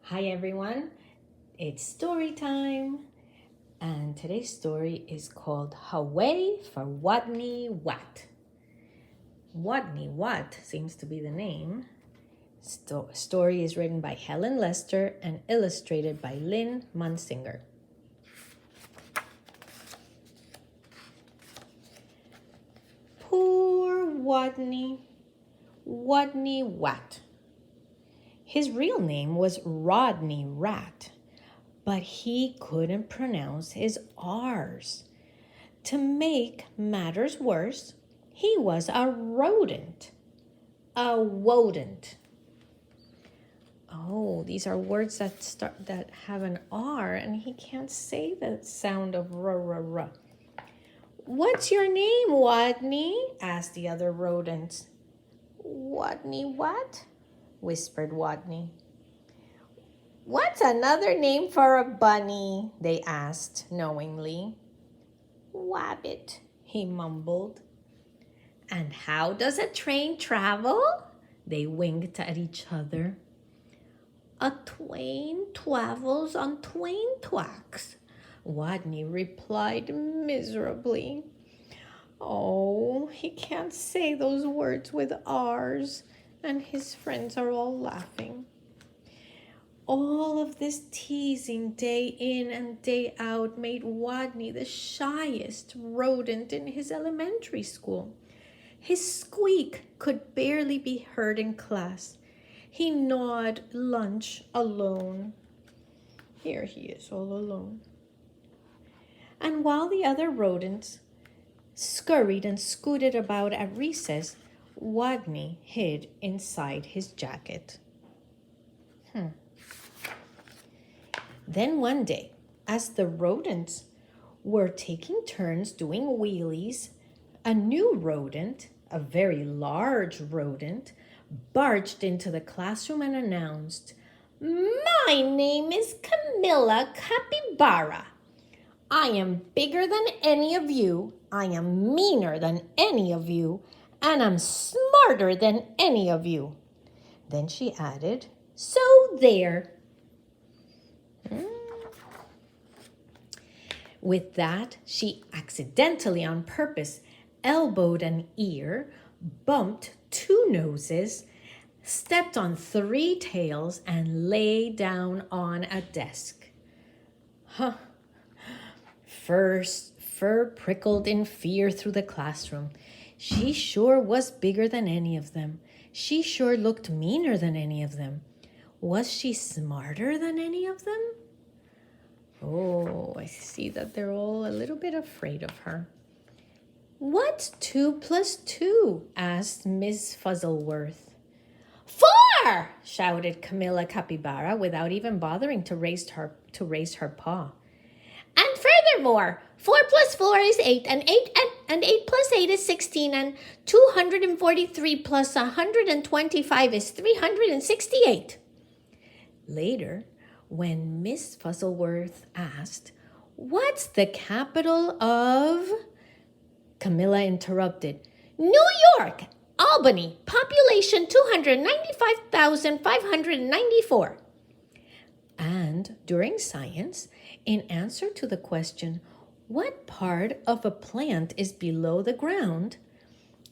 Hi everyone, it's story time, and today's story is called Hooway For Wodney Wat. Wodney Wat seems to be the name. Story is written by Helen Lester and illustrated by Lynn Munsinger. Poor Wodney Wat. His real name was Rodney Rat, but he couldn't pronounce his R's. To make matters worse, he was a rodent. A wodent. Oh, these are words that have an R, and he can't say the sound of r. What's your name, Wodney? Asked the other rodents. Wodney what? Whispered Wodney. What's another name for a bunny? They asked knowingly. Wabbit, he mumbled. And how does a train travel? They winked at each other. A twain travels on twain tracks, Wodney replied miserably. Oh, he can't say those words with R's, and his friends are all laughing. All of this teasing day in and day out made Wodney the shyest rodent in his elementary school. His squeak could barely be heard in class. He gnawed lunch alone. Here he is all alone. And while the other rodents scurried and scooted about at recess, Wodney hid inside his jacket. Then one day, as the rodents were taking turns doing wheelies, a new rodent, a very large rodent, barged into the classroom and announced, My name is Camilla Capybara. I am bigger than any of you, I am meaner than any of you, and I'm smarter than any of you. Then she added, So there. With that, she accidentally on purpose elbowed an ear, bumped 2 noses, stepped on 3 tails, and lay down on a desk. Fur prickled in fear through the classroom. She sure was bigger than any of them. She sure looked meaner than any of them. Was she smarter than any of them? Oh, I see that they're all a little bit afraid of her. What's 2 plus 2? Asked Miss Fuzzleworth. 4! Shouted Camilla Capybara without even bothering to raise her paw. And furthermore, 4 plus 4 is 8, and 8 plus 8 is 16, and 243 plus 125 is 368. Later, when Miss Fuzzleworth asked, What's the capital of? Camilla interrupted. New York, Albany, population 295,594. And during science, in answer to the question, What part of a plant is below the ground?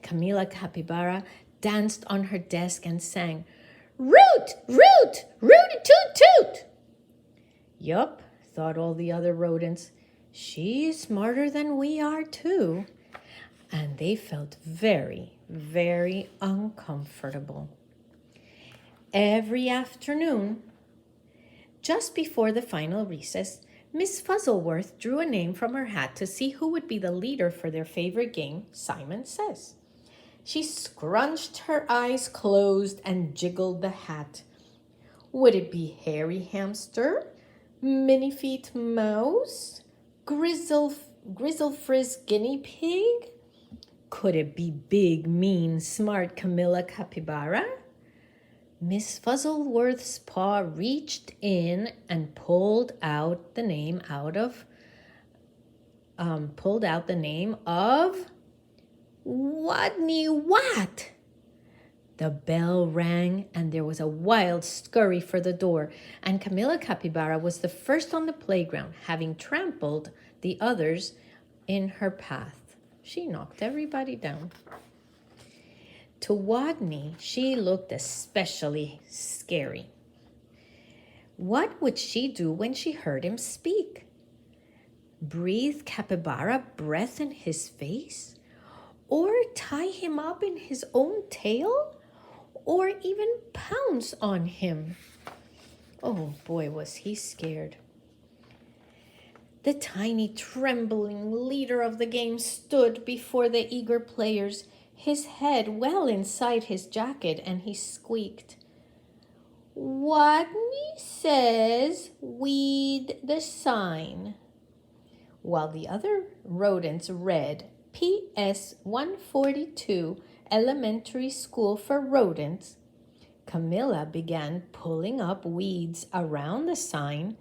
Camilla Capybara danced on her desk and sang, Root, root, root-a-toot-toot. Yup, thought all the other rodents. She's smarter than we are too. And they felt very, very uncomfortable. Every afternoon, just before the final recess, Miss Fuzzleworth drew a name from her hat to see who would be the leader for their favorite game, Simon Says. She scrunched her eyes closed and jiggled the hat. Would it be Hairy Hamster, Minifeet Mouse, Grizzle Frizz Guinea Pig? Could it be big, mean, smart Camilla Capybara? Miss Fuzzleworth's paw reached in and pulled out the name of Wodney Wat. The bell rang and there was a wild scurry for the door, and Camilla Capybara was the first on the playground, having trampled the others in her path. She knocked everybody down. To Wodney, she looked especially scary. What would she do when she heard him speak? Breathe capybara breath in his face? Or tie him up in his own tail? Or even pounce on him? Oh boy, was he scared. The tiny, trembling leader of the game stood before the eager players, his head well inside his jacket, and he squeaked, "Wodney says weed the sign," while the other rodents read, "P.S. 142, Elementary School for Rodents." Camilla began pulling up weeds around the sign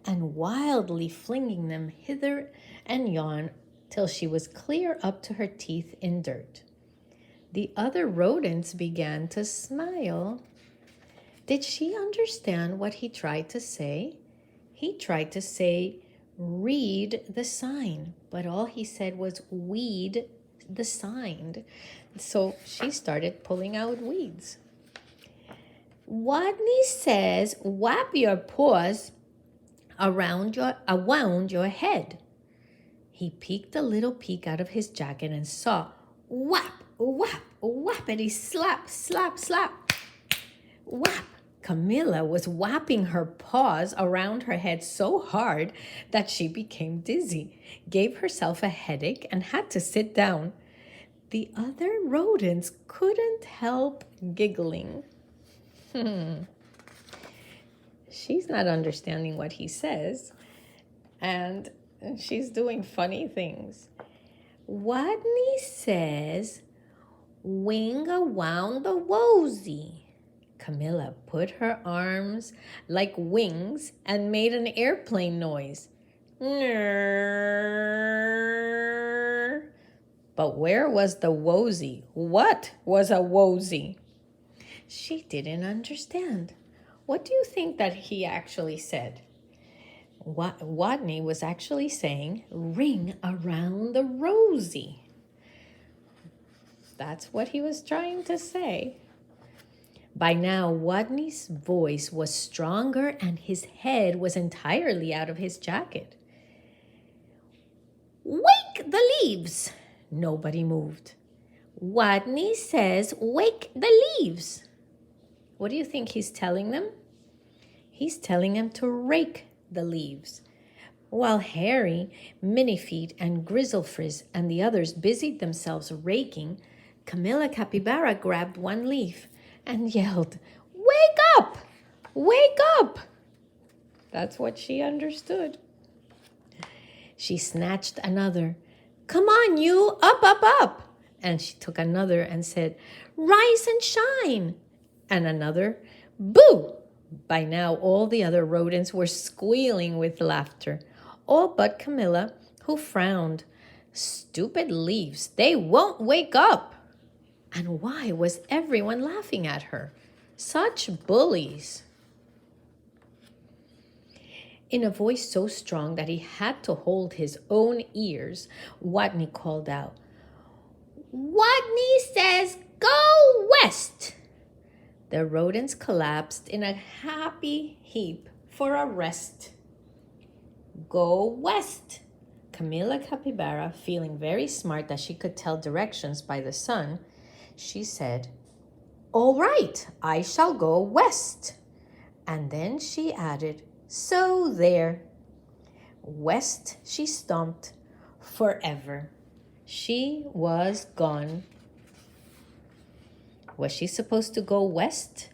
and wildly flinging them hither and yon till she was clear up to her teeth in dirt. The other rodents began to smile. Did she understand what he tried to say? He tried to say, "Read the sign," but all he said was, "Weed the sign." So she started pulling out weeds. Wodney says, "Wrap your paws around your head." He peeked a little peek out of his jacket and saw, whap, whap, whappity, slap, slap, slap. Whap! Camilla was whapping her paws around her head so hard that she became dizzy, gave herself a headache, and had to sit down. The other rodents couldn't help giggling. She's not understanding what he says, and she's doing funny things. Wodney says, "Wing around the wosy." Camilla put her arms like wings and made an airplane noise. But where was the wosy? What was a wosy? She didn't understand. What do you think that he actually said? Wodney was actually saying, "Ring around the rosy." That's what he was trying to say. By now, Wodney's voice was stronger and his head was entirely out of his jacket. "Wake the leaves!" Nobody moved. Wodney says, "Wake the leaves." What do you think he's telling them? He's telling them to rake the leaves. While Harry, Minifeet, and Grizzlefrizz and the others busied themselves raking, Camilla Capybara grabbed one leaf and yelled, "Wake up! Wake up!" That's what she understood. She snatched another. "Come on, you! Up, up, up!" And she took another and said, "Rise and shine!" And another, "Boo!" By now, all the other rodents were squealing with laughter, all but Camilla, who frowned. Stupid leaves, they won't wake up! And why was everyone laughing at her? Such bullies! In a voice so strong that he had to hold his own ears, Wodney called out, "Wodney says go west!" The rodents collapsed in a happy heap for a rest. "Go west!" Camilla Capybara, feeling very smart that she could tell directions by the sun, she said, "All right, I shall go west." And then she added, "So there." West she stomped forever. She was gone. Was she supposed to go west?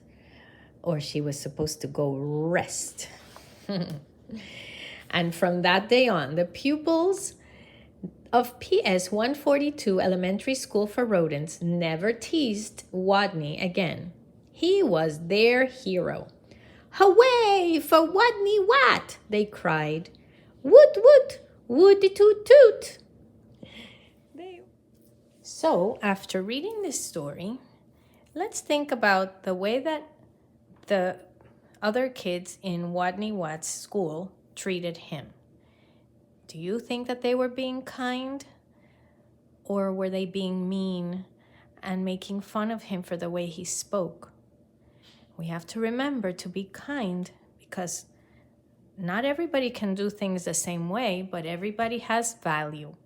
Or she was supposed to go rest? And from that day on, the pupils of PS 142 Elementary School for Rodents never teased Wodney again. He was their hero. "Hooway for Wodney Wat!" they cried. "Woot woot, wooty toot toot." So, after reading this story, Let's think about the way that the other kids in Wodney Wat's school treated him. Do you think that they were being kind? Or were they being mean and making fun of him for the way he spoke? We have to remember to be kind because not everybody can do things the same way, but everybody has value.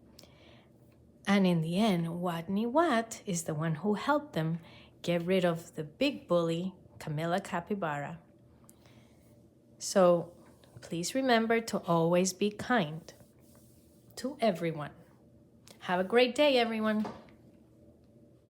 And in the end, Rodney Wat is the one who helped them get rid of the big bully, Camilla Capybara. So please remember to always be kind to everyone. Have a great day, everyone.